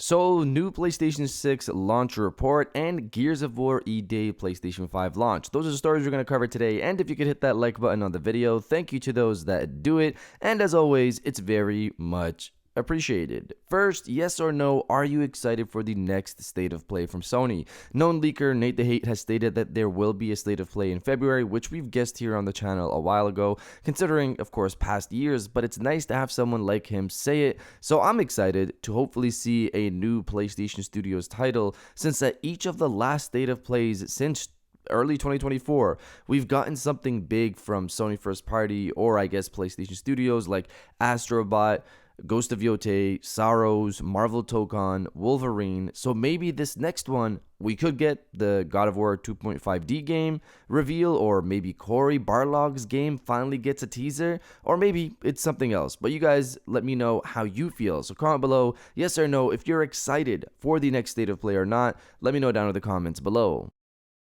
So, new PlayStation 6 launch report and Gears of War E-Day PlayStation 5 launch. Those are the stories we're going to cover today, and if you could hit that like button on the video, thank you to those that do it, and as always, it's very much appreciated. First, yes or no, are you excited for the next state of play from Sony? Known leaker Nate the Hate has stated that there will be a state of play in February, which we've guessed here on the channel a while ago, considering, of course, past years, but it's nice to have someone like him say it, so I'm excited to hopefully see a new PlayStation Studios title, since at each of the last state of plays since early 2024, we've gotten something big from Sony first party, or I guess PlayStation Studios, like Astrobot, Ghost of Yotei, Saros, Marvel Tokon, Wolverine. So maybe this next one, we could get the God of War 2.5D game reveal, or maybe Cory Barlog's game finally gets a teaser, or maybe it's something else. But you guys let me know how you feel. So comment below, yes or no, if you're excited for the next state of play or not. Let me know down in the comments below.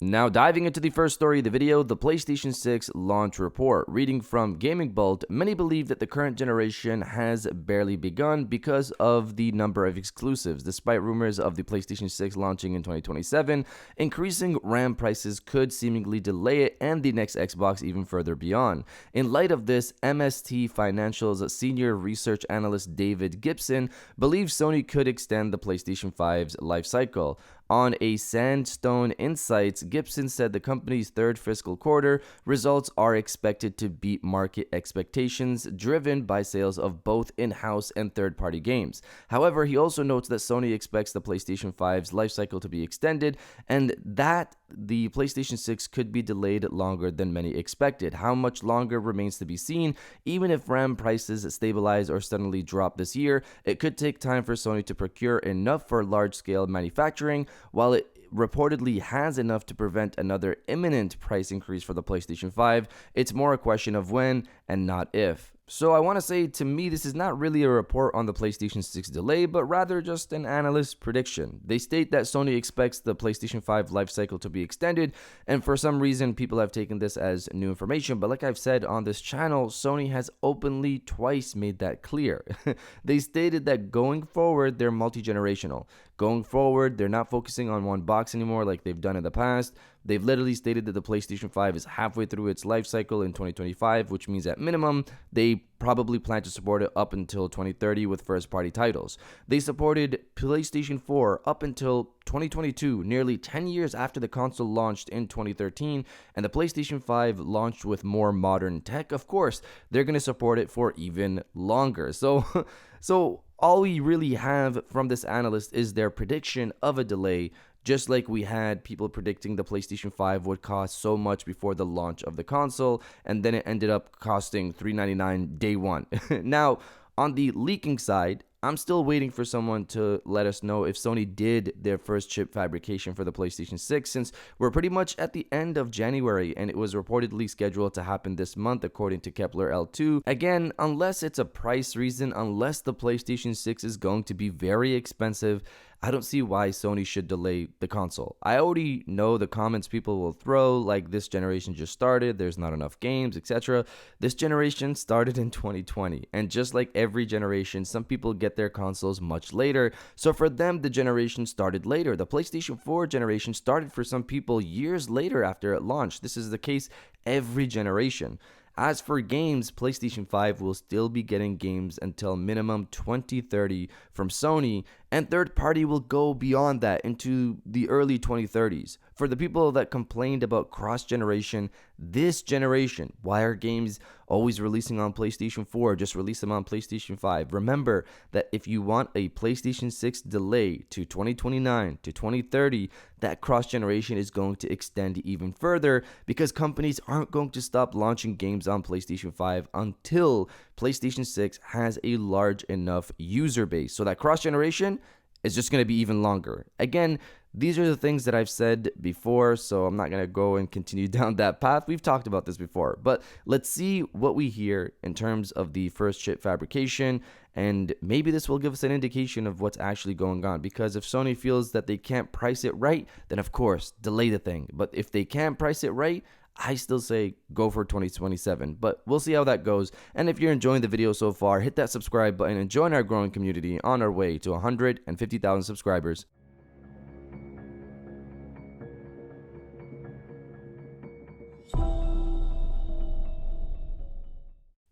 Now diving into the first story of the video, the PlayStation 6 launch report. Reading from Gaming Bolt, many believe that the current generation has barely begun because of the number of exclusives. Despite rumors of the PlayStation 6 launching in 2027, increasing RAM prices could seemingly delay it and the next Xbox even further beyond. In light of this, MST Financial's senior research analyst David Gibson believes Sony could extend the PlayStation 5's life cycle. On a Sandstone Insights, Gibson said the company's third fiscal quarter results are expected to beat market expectations, driven by sales of both in-house and third-party games. However, he also notes that Sony expects the PlayStation 5's lifecycle to be extended, and that the PlayStation 6 could be delayed longer than many expected. How much longer remains to be seen. Even if RAM prices stabilize or suddenly drop this year, it could take time for Sony to procure enough for large-scale manufacturing. While it reportedly has enough to prevent another imminent price increase for the PlayStation 5, it's more a question of when and not if. So I want to say, to me, this is not really a report on the PlayStation 6 delay, but rather just an analyst's prediction. They state that Sony expects the PlayStation 5 lifecycle to be extended, and for some reason, people have taken this as new information. But like I've said on this channel, Sony has openly twice made that clear. They stated that going forward, they're multi-generational. Going forward, they're not focusing on one box anymore like they've done in the past. They've literally stated that the PlayStation 5 is halfway through its life cycle in 2025, which means at minimum, they probably plan to support it up until 2030 with first-party titles. They supported PlayStation 4 up until 2022, nearly 10 years after the console launched in 2013, and the PlayStation 5 launched with more modern tech. Of course, they're going to support it for even longer. So all we really have from this analyst is their prediction of a delay, just like we had people predicting the PlayStation 5 would cost so much before the launch of the console, and then it ended up costing $399 day one. Now, on the leaking side, I'm still waiting for someone to let us know if Sony did their first chip fabrication for the PlayStation 6, since we're pretty much at the end of January and it was reportedly scheduled to happen this month according to Kepler L2. Again, unless it's a price reason, unless the PlayStation 6 is going to be very expensive, I don't see why Sony should delay the console. I already know the comments people will throw, like this generation just started, there's not enough games, etc. This generation started in 2020, and just like every generation, some people get their consoles much later, so for them, the generation started later. The PlayStation 4 generation started for some people years later after it launched. This is the case every generation. As for games, PlayStation 5 will still be getting games until minimum 2030 from Sony, and third party will go beyond that into the early 2030s. For the people that complained about cross-generation, this generation, why are games always releasing on PlayStation 4? Just release them on PlayStation 5. Remember that if you want a PlayStation 6 delay to 2029 to 2030, that cross-generation is going to extend even further, because companies aren't going to stop launching games on PlayStation 5 until PlayStation 6 has a large enough user base. So that cross-generation is just going to be even longer. Again, these are the things that I've said before, so I'm not going to go and continue down that path. We've talked about this before, but let's see what we hear in terms of the first chip fabrication, and maybe this will give us an indication of what's actually going on, because if Sony feels that they can't price it right, then of course, delay the thing. But if they can't price it right, I still say go for 2027, but we'll see how that goes. And if you're enjoying the video so far, hit that subscribe button and join our growing community on our way to 150,000 subscribers.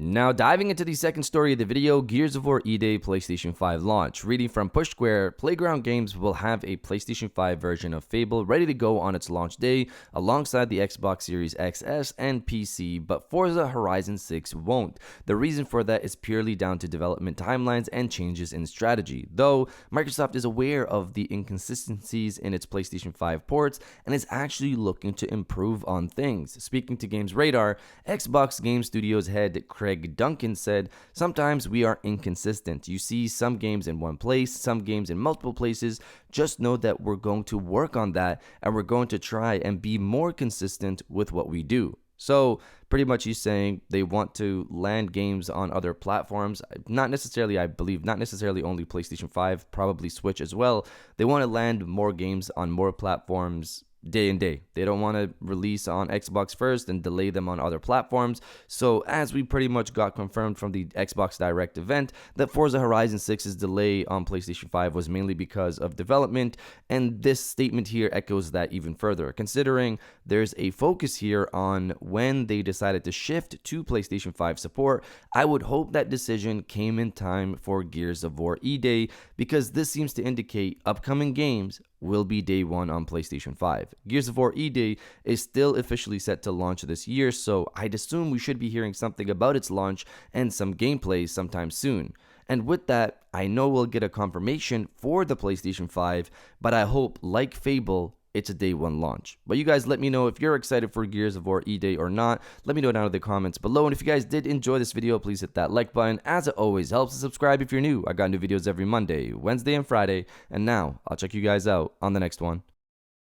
Now diving into the second story of the video, Gears of War E-Day PlayStation 5 launch. Reading from Push Square, Playground Games will have a PlayStation 5 version of Fable ready to go on its launch day alongside the Xbox Series XS and PC, but Forza Horizon 6 won't. The reason for that is purely down to development timelines and changes in strategy, though Microsoft is aware of the inconsistencies in its PlayStation 5 ports and is actually looking to improve on things. Speaking to Games Radar, Xbox Game Studios head Craig Duncan said, "Sometimes we are inconsistent. You see some games in one place, some games in multiple places. Just know that we're going to work on that and we're going to try and be more consistent with what we do." So pretty much he's saying they want to land games on other platforms. Not necessarily, I believe, not necessarily only PlayStation 5, probably Switch as well. They want to land more games on more platforms day and day. They don't want to release on Xbox first and delay them on other platforms. So as we pretty much got confirmed from the Xbox Direct event, that Forza Horizon 6's delay on PlayStation 5 was mainly because of development, and this statement here echoes that even further, considering there's a focus here on when they decided to shift to PlayStation 5 support. I would hope that decision came in time for Gears of War E-Day, because this seems to indicate upcoming games will be day one on PlayStation 5. Gears of War E-Day is still officially set to launch this year, so I'd assume we should be hearing something about its launch and some gameplay sometime soon. And with that, I know we'll get a confirmation for the PlayStation 5, but I hope, like Fable, it's a day one launch. But you guys let me know if you're excited for Gears of War E-Day or not. Let me know down in the comments below. And if you guys did enjoy this video, please hit that like button. As it always helps, to subscribe if you're new. I got new videos every Monday, Wednesday, and Friday. And now I'll check you guys out on the next one.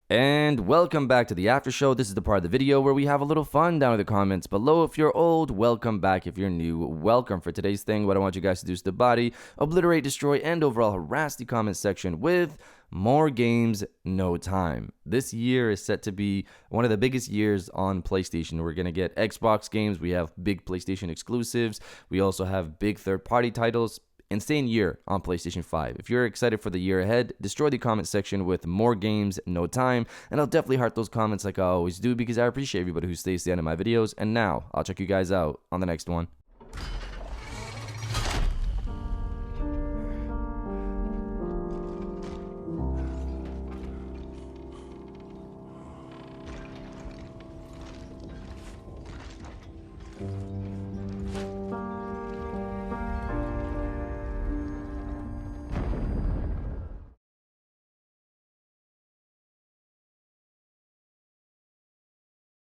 And welcome back to the after show. This is the part of the video where we have a little fun down in the comments below. If you're old, welcome back. If you're new, welcome. For today's thing, what I want you guys to do is to body, obliterate, destroy, and overall harass the comment section with more games, no time. This year is set to be one of the biggest years on PlayStation. We're going to get Xbox games. We have big PlayStation exclusives. We also have big third-party titles. Insane year on PlayStation 5. If you're excited for the year ahead, destroy the comment section with more games, no time, and I'll definitely heart those comments like I always do, because I appreciate everybody who stays to the end of my videos. And now I'll check you guys out on the next one.